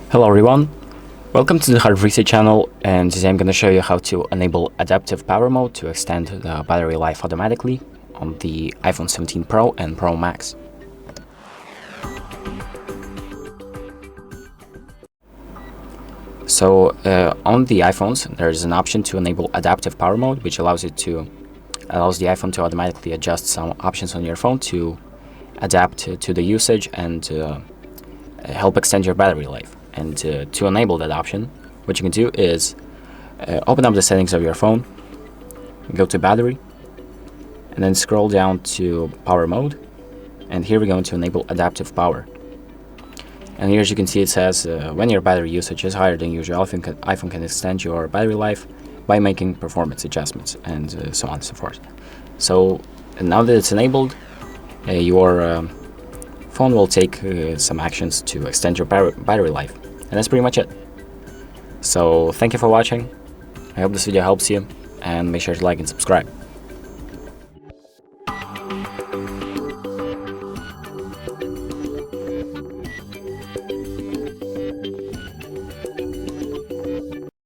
Hello everyone, welcome to the HardReset channel, and today I'm going to show you how to enable adaptive power mode to extend the battery life automatically on the iPhone 17 Pro and Pro Max. So on the iPhones there's an option to enable adaptive power mode, which allows the iPhone to automatically adjust some options on your phone to adapt to the usage and help extend your battery life. And to enable that option, what you can do is open up the settings of your phone, go to battery, and then scroll down to power mode. And here we're going to enable adaptive power. And here, as you can see, it says when your battery usage is higher than usual, iPhone can extend your battery life by making performance adjustments, and so on and so forth. So now that it's enabled, your phone will take some actions to extend your battery life. And that's pretty much it. So thank you for watching. I hope this video helps you, and make sure to like and subscribe.